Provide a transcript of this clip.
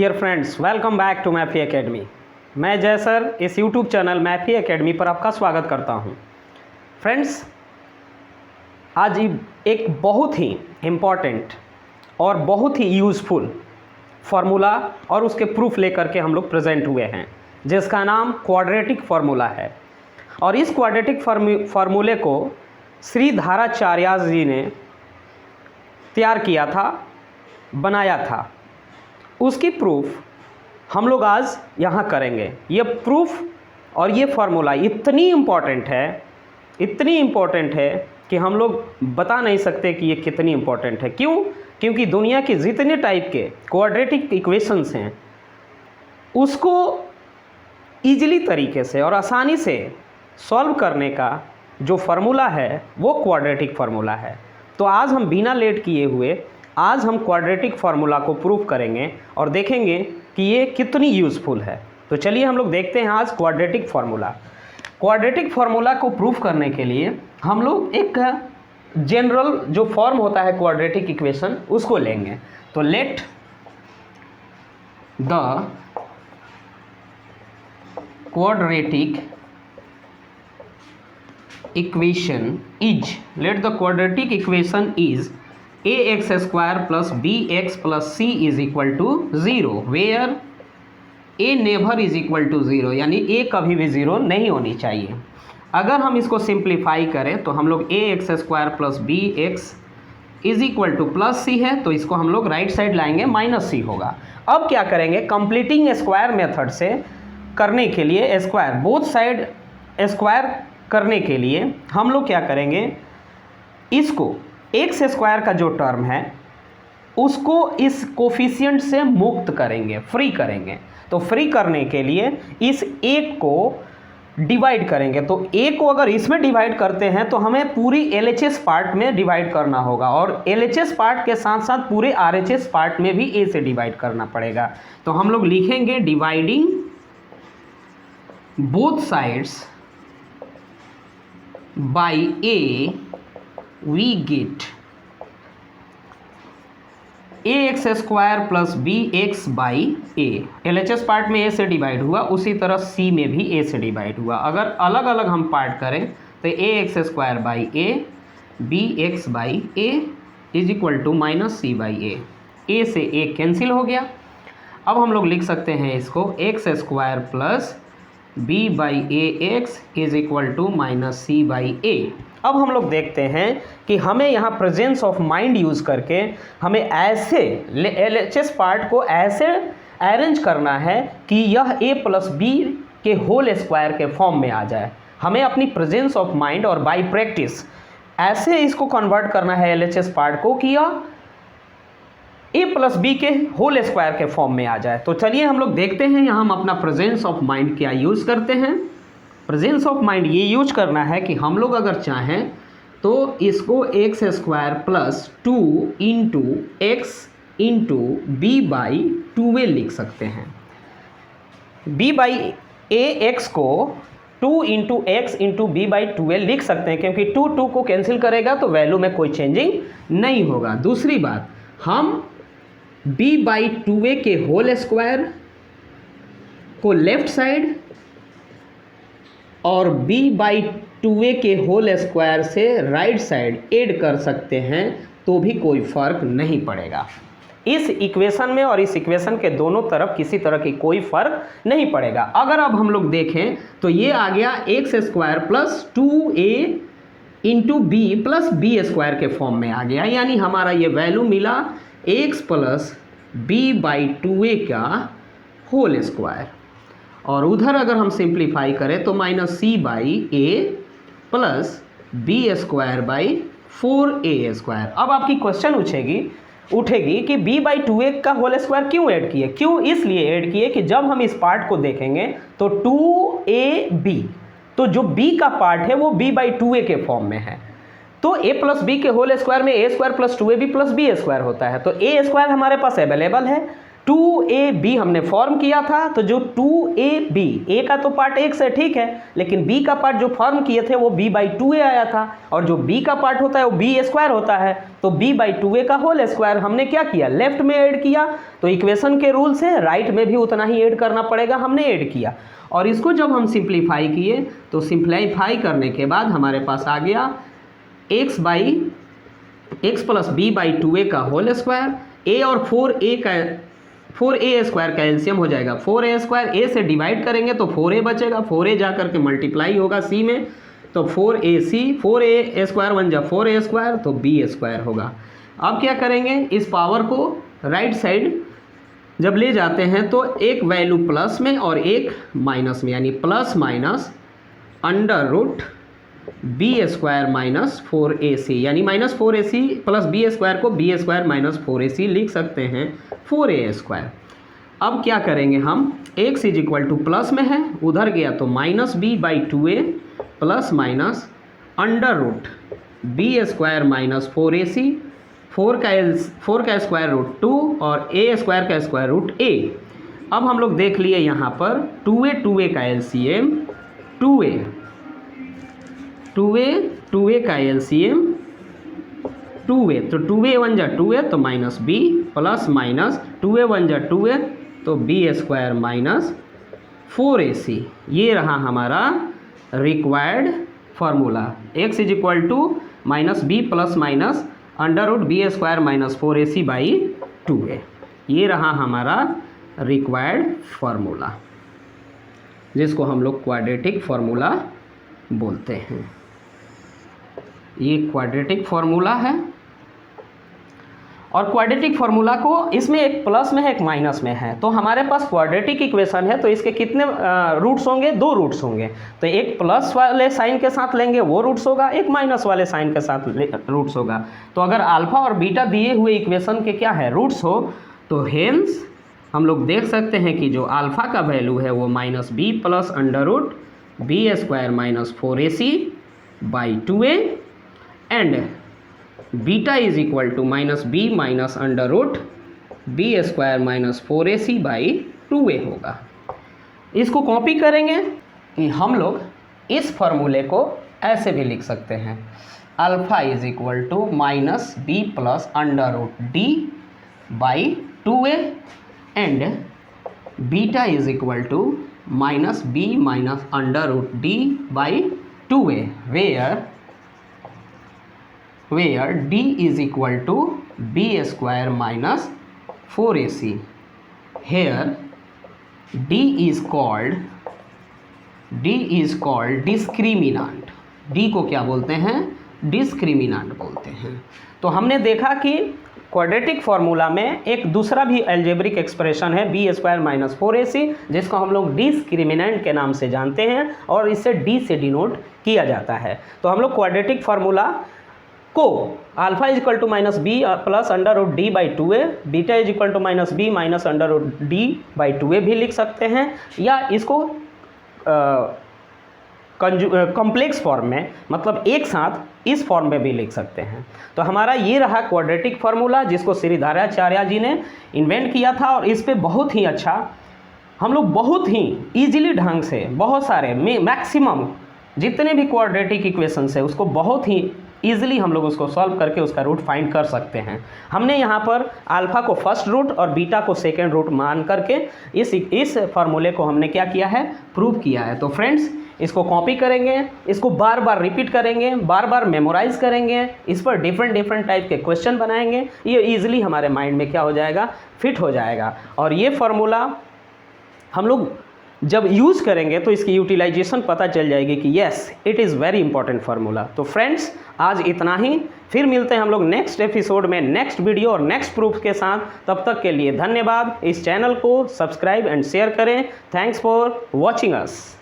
Dear friends, welcome back to Maffy academy. मैं Jai sir इस YouTube channel मैफी academy पर आपका स्वागत करता हूं। फ्रेंड्स, आज एक बहुत ही इम्पॉर्टेंट और बहुत ही यूज़फुल फार्मूला और उसके प्रूफ लेकर के हम लोग प्रेजेंट हुए हैं, जिसका नाम क्वाड्रेटिक फार्मूला है। और इस क्वाड्रेटिक फार्मूले को श्रीधराचार्य जी ने तैयार किया था, बनाया था। उसकी प्रूफ हम लोग आज यहाँ करेंगे। ये प्रूफ और ये फार्मूला इतनी इम्पॉर्टेंट है कि हम लोग बता नहीं सकते कि ये कितनी इम्पॉर्टेंट है। क्यों? क्योंकि दुनिया के जितने टाइप के क्वाड्रेटिक इक्वेशंस हैं उसको ईजिली तरीके से और आसानी से सॉल्व करने का जो फार्मूला है वो क्वाड्रेटिक फार्मूला है। तो आज हम बिना लेट किए हुए आज हम क्वाड्रेटिक फार्मूला को प्रूफ करेंगे और देखेंगे कि ये कितनी यूज़फुल है। तो चलिए हम लोग देखते हैं आज क्वाड्रेटिक फार्मूला। क्वाड्रेटिक फार्मूला को प्रूफ करने के लिए हम लोग एक जनरल जो फॉर्म होता है क्वाड्रेटिक इक्वेशन उसको लेंगे। तो let the quadratic equation is ax square plus bx plus c is equal to 0 where a never is equal to 0, यानी a कभी भी 0 नहीं होनी चाहिए। अगर हम इसको सिंप्लीफाई करें तो हम लोग ax square plus B x is equal to plus C है, तो इसको हम लोग राइट साइड लाएंगे, माइनस सी होगा। अब क्या करेंगे, कंप्लीटिंग स्क्वायर मेथड से करने के लिए स्क्वायर बोथ साइड स्क्वायर करने के लिए हम लोग क्या करेंगे, इसको एक्स स्क्वायर का जो टर्म है उसको इस कोफिशिएंट से मुक्त करेंगे, फ्री करेंगे। तो फ्री करने के लिए इस एक को डिवाइड करेंगे। तो ए को अगर इसमें डिवाइड करते हैं तो हमें पूरी एलएचएस पार्ट में डिवाइड करना होगा, और एलएचएस पार्ट के साथ साथ पूरे आरएचएस पार्ट में भी ए से डिवाइड करना पड़ेगा। तो हम लोग लिखेंगे dividing both sides by a we get ax square plus B x by a. LHS part में ए से डिवाइड हुआ, उसी तरह सी में भी ए से डिवाइड हुआ। अगर अलग अलग हम पार्ट करें तो ax square by A B x by A is equal to minus C by A से ए कैंसिल हो गया। अब हम लोग लिख सकते हैं इसको x square plus B by A x is equal to minus C by A. अब हम लोग देखते हैं कि हमें यहाँ प्रेजेंस ऑफ माइंड यूज़ करके हमें ऐसे एलएचएस पार्ट को ऐसे अरेंज करना है कि यह a प्लस बी के होल स्क्वायर के फॉर्म में आ जाए। हमें अपनी प्रेजेंस ऑफ माइंड और बाय प्रैक्टिस ऐसे इसको कन्वर्ट करना है एलएचएस पार्ट को कि यह a प्लस बी के होल स्क्वायर के फॉर्म में आ जाए। तो चलिए हम लोग देखते हैं यहाँ हम अपना प्रेजेंस ऑफ माइंड क्या यूज़ करते हैं। प्रेजेंस ऑफ माइंड ये यूज करना है कि हम लोग अगर चाहें तो इसको x square plus 2 into x into b by 2a लिख सकते हैं। b बाई ए एक्स को 2 into x into b by 2a लिख सकते हैं, क्योंकि 2 को कैंसिल करेगा तो वैल्यू में कोई चेंजिंग नहीं होगा। दूसरी बात, हम b बाई 2a के होल स्क्वायर को लेफ्ट साइड और b बाई 2a के होल स्क्वायर से राइट साइड ऐड कर सकते हैं, तो भी कोई फर्क नहीं पड़ेगा। इस इक्वेशन में और इस इक्वेशन के दोनों तरफ किसी तरह की कोई फर्क नहीं पड़ेगा। अगर अब हम लोग देखें तो ये आ गया x square plus 2a into b plus b square के फॉर्म में आ गया, यानी हमारा ये वैल्यू मिला x plus B by 2a का होल स्क्वायर। और उधर अगर हम सिंप्लीफाई करें तो minus C by a plus b square by 4a square. अब आपकी क्वेश्चन उठेगी कि b बाई 2a का होल स्क्वायर क्यों ऐड किए। क्यों? इसलिए ऐड किए कि जब हम इस पार्ट को देखेंगे तो 2ab, तो जो b का पार्ट है वो b बाई 2a के फॉर्म में है। तो a प्लस b के होल स्क्वायर में a square plus 2ab plus b square होता है। तो a स्क्वायर हमारे पास अवेलेबल है, 2ab हमने फॉर्म किया था, तो जो 2ab, ए का तो पार्ट x है, ठीक है, लेकिन b का पार्ट जो फॉर्म किए थे वो b/2a आया था, और जो b का पार्ट होता है वो b² होता है, तो b/2a का होल स्क्वायर हमने क्या किया, लेफ्ट में ऐड किया। तो इक्वेशन के रूल से राइट में भी उतना ही ऐड करना पड़ेगा, हमने ऐड किया। और इसको जब हम सिंप्लीफाई किए तो सिंप्लीफाई करने के बाद हमारे पास आ गया x प्लस b/2a का होल स्क्वायर, a और 4a स्क्वायर का एलसीएम हो जाएगा 4a स्क्वायर, a से डिवाइड करेंगे तो 4a बचेगा, 4a जा करके मल्टीप्लाई होगा c में, तो 4ac, 4a स्क्वायर बन जा 4a स्क्वायर, तो b² होगा। अब क्या करेंगे, इस पावर को राइट साइड जब ले जाते हैं तो एक वैल्यू प्लस में और एक माइनस में, यानी plus minus under root b² minus 4ac, यानी माइनस 4ac प्लस b² को b² माइनस 4ac लिख सकते हैं 4a²। अब क्या करेंगे हम, x is equal to plus में है, उधर गया तो minus b/2a plus minus under root b² minus 4ac, 4 का स्क्वायर रूट 2 और a² का स्क्वायर रूट a। अब हम लोग देख लिए यहाँ पर 2a का एलसीएम 2a का एलसीएम 2a, तो 2a 1 जा 2a तो minus b plus minus 2a 1 जा 2a तो b² माइनस 4ac। ये रहा हमारा required formula, x is equal to minus b plus minus under root b² minus 4ac/2a। ये रहा हमारा रिक्वायर्ड फार्मूला, जिसको हम लोग क्वाड्रेटिक फार्मूला बोलते हैं। ये क्वाड्रेटिक फार्मूला है, और क्वाड्रेटिक फार्मूला को इसमें एक प्लस में है एक माइनस में है, तो हमारे पास क्वाड्रेटिक इक्वेशन है तो इसके कितने रूट्स होंगे, 2 रूट्स होंगे। तो एक प्लस वाले साइन के साथ लेंगे वो रूट्स होगा, एक माइनस वाले साइन के साथ रूट्स होगा। तो अगर अल्फा और बीटा दिए हुए इक्वेशन के क्या है, रूट्स हो, तो हेंस हम लोग देख सकते हैं कि जो अल्फा का वैल्यू है वो minus b plus under root b² minus 4ac/2a and beta is equal to minus b minus under root b² minus 4ac/2a होगा। इसको कॉपी करेंगे कि हम लोग इस फॉर्मूले को ऐसे भी लिख सकते हैं, alpha is equal to minus b plus under root d/2a and beta is equal to minus b minus under root d/2a where d is equal to b² minus 4ac। Here d is called discriminant। d को क्या बोलते हैं, discriminant बोलते हैं। तो हमने देखा कि क्वाड्रेटिक फार्मूला में एक दूसरा भी अलजेब्रिक एक्सप्रेशन है b² माइनस 4ac, जिसको हम लोग डिस्क्रिमिनेंट के नाम से जानते हैं और इसे d से डिनोट किया जाता है। तो हम लोग क्वाड्रेटिक फार्मूला को alpha is equal to minus b plus under root d/2a, beta is equal to minus b minus under root d/2a भी लिख सकते हैं, या इसको कॉम्प्लेक्स फॉर्म में, मतलब एक साथ इस फॉर्म में भी लिख सकते हैं। तो हमारा ये रहा क्वाड्रेटिक फार्मूला, जिसको श्रीधराचार्य जी ने इन्वेंट किया था, और इस पे बहुत ही अच्छा हम लोग बहुत ही ईजिली ढंग से बहुत सारे मैक्सिमम जितने भी क्वाड्रेटिक इक्वेशंस है उसको बहुत ही ईजिली हम लोग उसको सॉल्व करके उसका रूट फाइंड कर सकते हैं। हमने यहाँ पर अल्फा को फर्स्ट रूट और बीटा को सेकेंड रूट मान करके इस फार्मूले को हमने क्या किया है, प्रूव किया है। तो फ्रेंड्स, इसको कॉपी करेंगे, इसको बार बार रिपीट करेंगे, बार बार मेमोराइज करेंगे, इस पर डिफरेंट टाइप के क्वेश्चन बनाएंगे, ये ईजिली हमारे माइंड में क्या हो जाएगा, फिट हो जाएगा। और ये फार्मूला हम लोग जब यूज़ करेंगे तो इसकी यूटिलाइजेशन पता चल जाएगी कि yes it is very important formula. तो फ्रेंड्स, आज इतना ही, फिर मिलते हैं हम लोग नेक्स्ट एपिसोड में नेक्स्ट वीडियो और नेक्स्ट प्रूफ के साथ। तब तक के लिए धन्यवाद। इस चैनल को सब्सक्राइब एंड शेयर करें। Thanks for watching us.